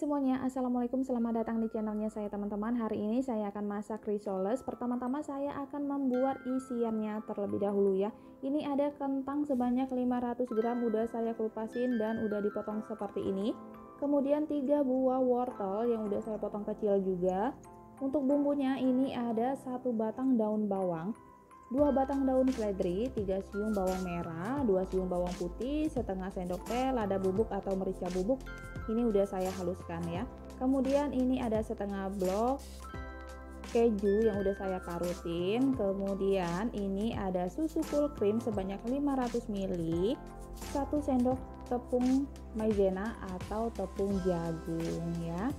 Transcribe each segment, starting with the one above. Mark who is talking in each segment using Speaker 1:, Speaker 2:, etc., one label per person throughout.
Speaker 1: semuanya, assalamualaikum, selamat datang di channelnya saya teman-teman. Hari ini saya akan masak risoles. Pertama-tama saya akan membuat isiannya terlebih dahulu ya. Ini ada kentang sebanyak 500 gram, udah saya kupasin dan udah dipotong seperti ini. Kemudian 3 buah wortel yang udah saya potong kecil juga. Untuk bumbunya ini ada 1 batang daun bawang, 2 batang daun seledri, 3 siung bawang merah, 2 siung bawang putih, setengah sendok teh lada bubuk atau merica bubuk. Ini udah saya haluskan ya. Kemudian ini ada setengah blok keju yang udah saya parutin. Kemudian ini ada susu full cream sebanyak 500 ml, 1 sendok tepung maizena atau tepung jagung ya.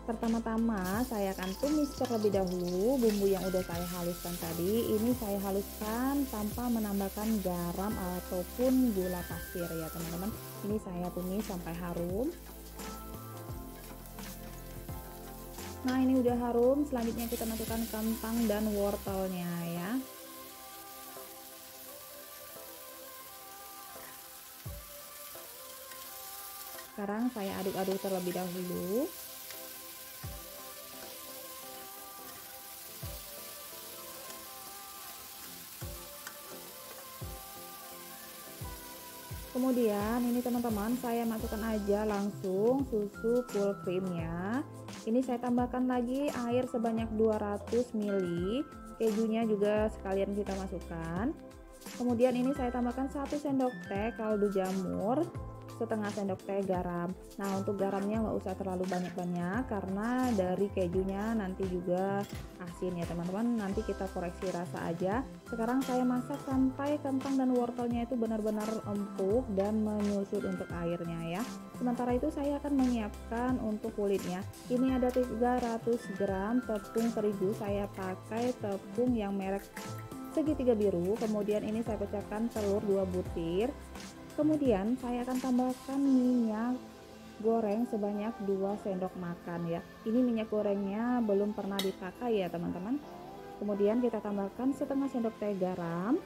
Speaker 1: Pertama-tama saya akan tumis terlebih dahulu bumbu yang udah saya haluskan tadi. Ini saya haluskan tanpa menambahkan garam ataupun gula pasir ya teman-teman. Ini saya tumis sampai harum. Nah, ini udah harum. Selanjutnya kita masukkan kentang dan wortelnya ya. Sekarang saya aduk-aduk terlebih dahulu. Kemudian ini teman-teman, saya masukkan aja langsung susu full creamnya. Ini saya tambahkan lagi air sebanyak 200 ml. Kejunya juga sekalian kita masukkan. Kemudian ini saya tambahkan 1 sendok teh kaldu jamur, setengah sendok teh garam. Nah, untuk garamnya nggak usah terlalu banyak-banyak karena dari kejunya nanti juga asin ya teman-teman. Nanti kita koreksi rasa aja. Sekarang saya masak sampai kentang dan wortelnya itu benar-benar empuk dan menyusut untuk airnya ya. Sementara itu saya akan menyiapkan untuk kulitnya. Ini ada 300 gram tepung terigu. Saya pakai tepung yang merek segitiga biru. Kemudian ini saya pecahkan telur 2 butir. Kemudian saya akan tambahkan minyak goreng sebanyak 2 sendok makan ya. Ini minyak gorengnya belum pernah dipakai ya teman-teman. Kemudian kita tambahkan setengah sendok teh garam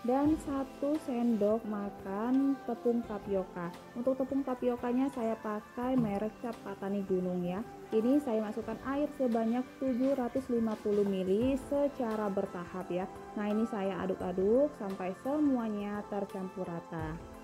Speaker 1: dan 1 sendok makan tepung tapioka. Untuk tepung tapiokanya saya pakai merek Cap Patani Gunung ya. Ini saya masukkan air sebanyak 750 ml secara bertahap ya. Nah, ini saya aduk-aduk sampai semuanya tercampur rata.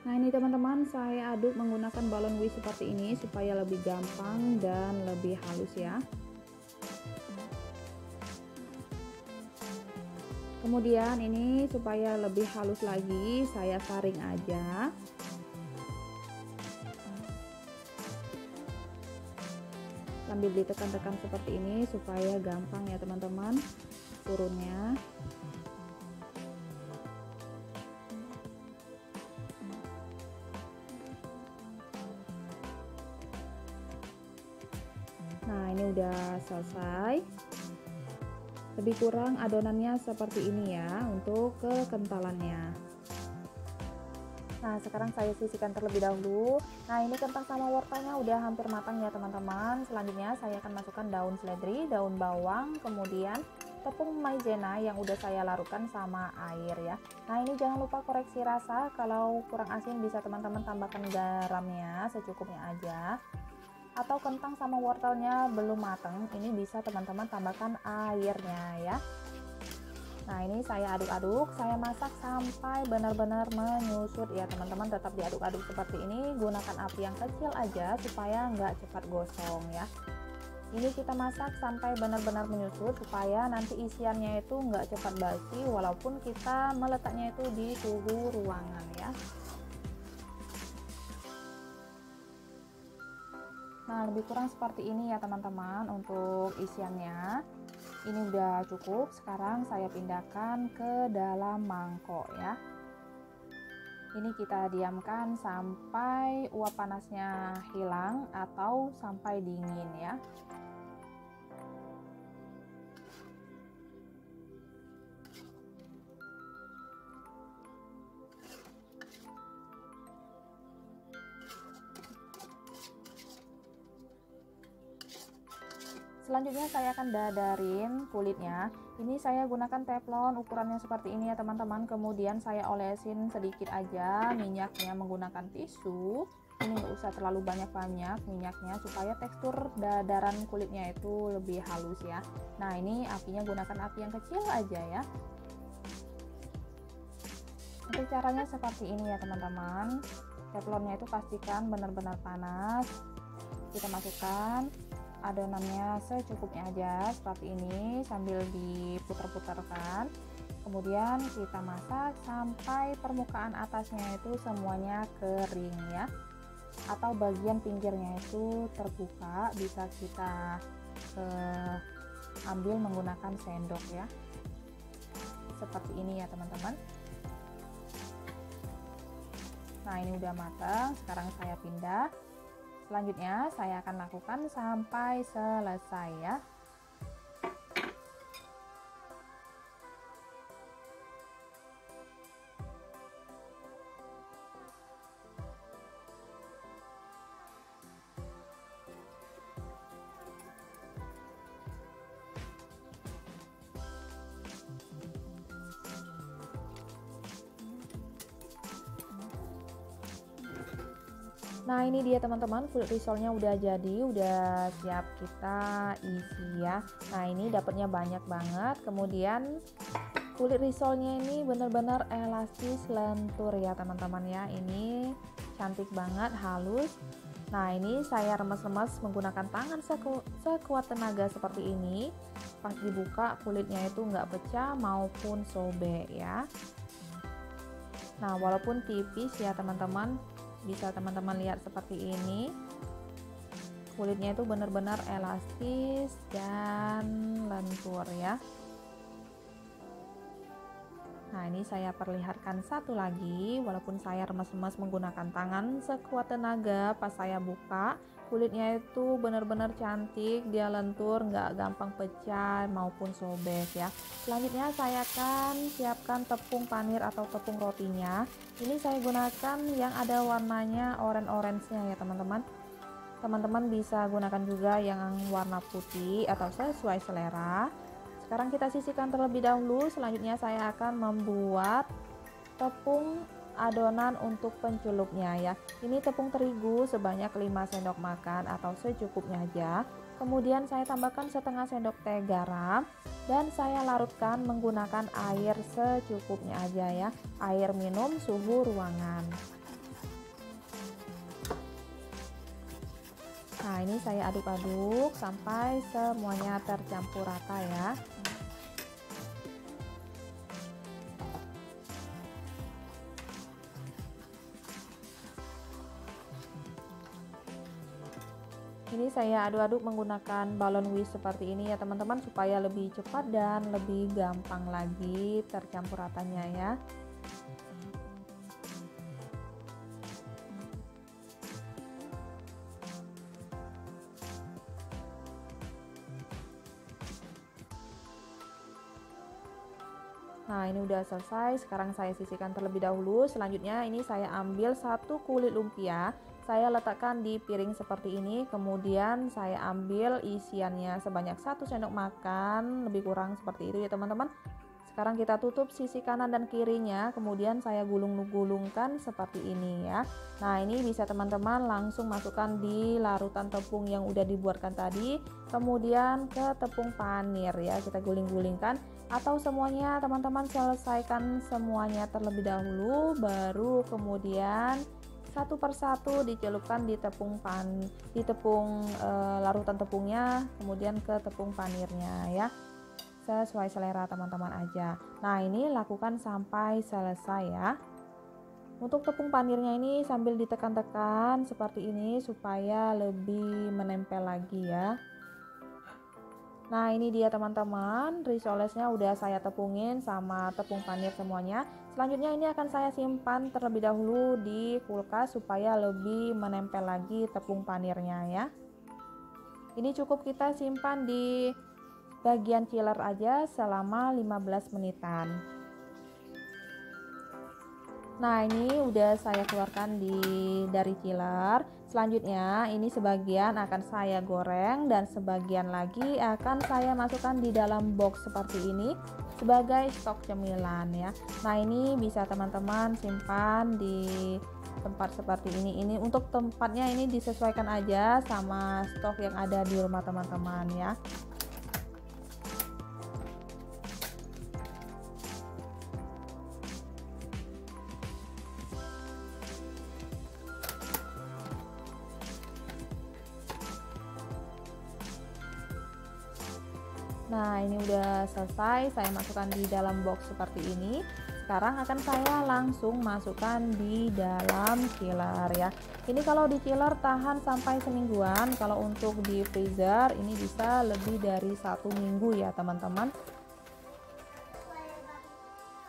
Speaker 1: Nah, ini teman-teman, saya aduk menggunakan balon whisk seperti ini supaya lebih gampang dan lebih halus ya. Kemudian ini supaya lebih halus lagi, saya saring aja. Sambil ditekan-tekan seperti ini supaya gampang ya teman-teman turunnya. Nah, ini udah selesai. Lebih kurang adonannya seperti ini ya untuk kekentalannya. Nah, sekarang saya sisihkan terlebih dahulu. Nah, ini kentang sama wortelnya udah hampir matang ya teman-teman. Selanjutnya saya akan masukkan daun seledri, daun bawang, kemudian tepung maizena yang udah saya larutkan sama air ya. Nah, ini jangan lupa koreksi rasa. Kalau kurang asin bisa teman-teman tambahkan garamnya secukupnya aja. Atau kentang sama wortelnya belum matang, ini bisa teman-teman tambahkan airnya ya. Nah, ini saya aduk-aduk, saya masak sampai benar-benar menyusut ya teman-teman. Tetap diaduk-aduk seperti ini, gunakan api yang kecil aja supaya nggak cepat gosong ya. Ini kita masak sampai benar-benar menyusut supaya nanti isiannya itu nggak cepat basi walaupun kita meletaknya itu di suhu ruangan ya. Nah, lebih kurang seperti ini ya teman-teman untuk isiannya. Ini udah cukup. Sekarang saya pindahkan ke dalam mangkok ya. Ini kita diamkan sampai uap panasnya hilang atau sampai dingin ya. Selanjutnya saya akan dadarin kulitnya. Ini saya gunakan teflon ukurannya seperti ini ya teman-teman. Kemudian saya olesin sedikit aja minyaknya menggunakan tisu. Ini nggak usah terlalu banyak-banyak minyaknya supaya tekstur dadaran kulitnya itu lebih halus ya. Nah ini apinya gunakan api yang kecil aja ya. Untuk caranya seperti ini ya teman-teman. Teflonnya itu pastikan benar-benar panas. Kita masukkan adonannya secukupnya aja seperti ini sambil diputar-putarkan. Kemudian kita masak sampai permukaan atasnya itu semuanya kering ya, atau bagian pinggirnya itu terbuka. Bisa kita ambil menggunakan sendok ya, seperti ini ya teman-teman. Nah ini udah matang, sekarang saya pindah. Selanjutnya saya akan lakukan sampai selesai ya. Nah ini dia teman-teman, kulit risolnya udah jadi, udah siap kita isi ya. Nah ini dapatnya banyak banget. Kemudian kulit risolnya ini benar-benar elastis, lentur ya teman-teman ya. Ini cantik banget, halus. Nah ini saya remes-remes menggunakan tangan sekuat tenaga seperti ini. Pas dibuka kulitnya itu nggak pecah maupun sobek ya. Nah walaupun tipis ya teman-teman, bisa teman-teman lihat seperti ini, kulitnya itu benar-benar elastis dan lentur ya. Nah ini saya perlihatkan satu lagi, walaupun saya remas-remas menggunakan tangan sekuat tenaga, pas saya buka kulitnya itu benar-benar cantik, dia lentur, nggak gampang pecah maupun sobek ya. Selanjutnya saya akan siapkan tepung panir atau tepung rotinya. Ini saya gunakan yang ada warnanya orange-nya ya teman-teman. Teman-teman bisa gunakan juga yang warna putih atau sesuai selera. Sekarang kita sisihkan terlebih dahulu. Selanjutnya saya akan membuat tepung adonan untuk pencelupnya ya. Ini tepung terigu sebanyak 5 sendok makan atau secukupnya aja. Kemudian saya tambahkan setengah sendok teh garam dan saya larutkan menggunakan air secukupnya aja ya. Air minum suhu ruangan. Nah ini saya aduk-aduk sampai semuanya tercampur rata ya. Ini saya aduk-aduk menggunakan balon whisk seperti ini ya teman-teman, supaya lebih cepat dan lebih gampang lagi tercampur ratanya ya. Nah ini udah selesai, sekarang saya sisihkan terlebih dahulu. Selanjutnya ini saya ambil satu kulit lumpia, saya letakkan di piring seperti ini. Kemudian saya ambil isiannya sebanyak 1 sendok makan, lebih kurang seperti itu ya teman-teman. Sekarang kita tutup sisi kanan dan kirinya, kemudian saya gulung-gulungkan seperti ini ya. Nah ini bisa teman-teman langsung masukkan di larutan tepung yang udah dibuatkan tadi, kemudian ke tepung panir ya, kita guling-gulingkan. Atau semuanya teman-teman selesaikan semuanya terlebih dahulu, baru kemudian satu persatu dicelupkan di tepung larutan tepungnya, kemudian ke tepung panirnya ya, sesuai selera teman-teman aja. Nah ini lakukan sampai selesai ya. Untuk tepung panirnya ini sambil ditekan-tekan seperti ini supaya lebih menempel lagi ya. Nah ini dia teman-teman, risolesnya udah saya tepungin sama tepung panir semuanya. Selanjutnya ini akan saya simpan terlebih dahulu di kulkas supaya lebih menempel lagi tepung panirnya ya. Ini cukup kita simpan di bagian chiller aja selama 15 menitan. Nah, ini udah saya keluarkan dari chiller. Selanjutnya, ini sebagian akan saya goreng dan sebagian lagi akan saya masukkan di dalam box seperti ini sebagai stok cemilan ya. Nah, ini bisa teman-teman simpan di tempat seperti ini. Ini untuk tempatnya ini disesuaikan aja sama stok yang ada di rumah teman-teman ya. Nah, ini udah selesai, saya masukkan di dalam box seperti ini. Sekarang akan saya langsung masukkan di dalam chiller ya. Ini kalau di chiller tahan sampai semingguan, kalau untuk di freezer ini bisa lebih dari 1 minggu ya teman-teman.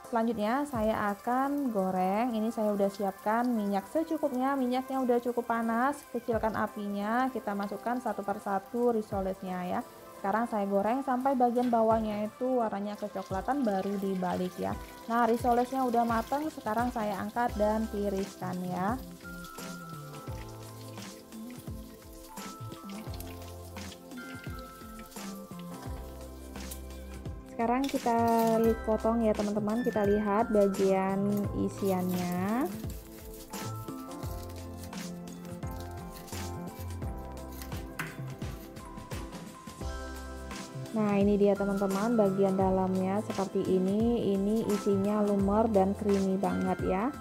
Speaker 1: Selanjutnya saya akan goreng. Ini saya udah siapkan minyak secukupnya. Minyaknya udah cukup panas, kecilkan apinya, kita masukkan satu persatu risolesnya ya. Sekarang saya goreng sampai bagian bawahnya itu warnanya kecoklatan, baru dibalik ya. Nah, risolesnya udah mateng, sekarang saya angkat dan tiriskan ya. Sekarang kita potong ya teman-teman, kita lihat bagian isiannya. Nah, ini dia teman-teman bagian dalamnya seperti ini. Ini isinya lumer dan creamy banget ya.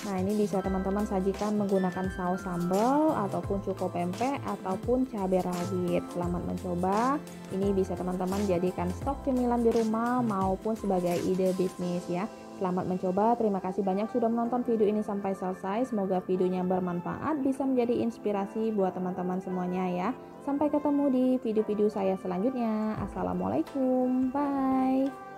Speaker 1: Nah, ini bisa teman-teman sajikan menggunakan saus sambal ataupun cuko pempek ataupun cabai rawit. Selamat mencoba. Ini bisa teman-teman jadikan stok cemilan di rumah maupun sebagai ide bisnis ya. Selamat mencoba. Terima kasih banyak sudah menonton video ini sampai selesai. Semoga videonya bermanfaat, bisa menjadi inspirasi buat teman-teman semuanya ya. Sampai ketemu di video-video saya selanjutnya. Assalamualaikum. Bye.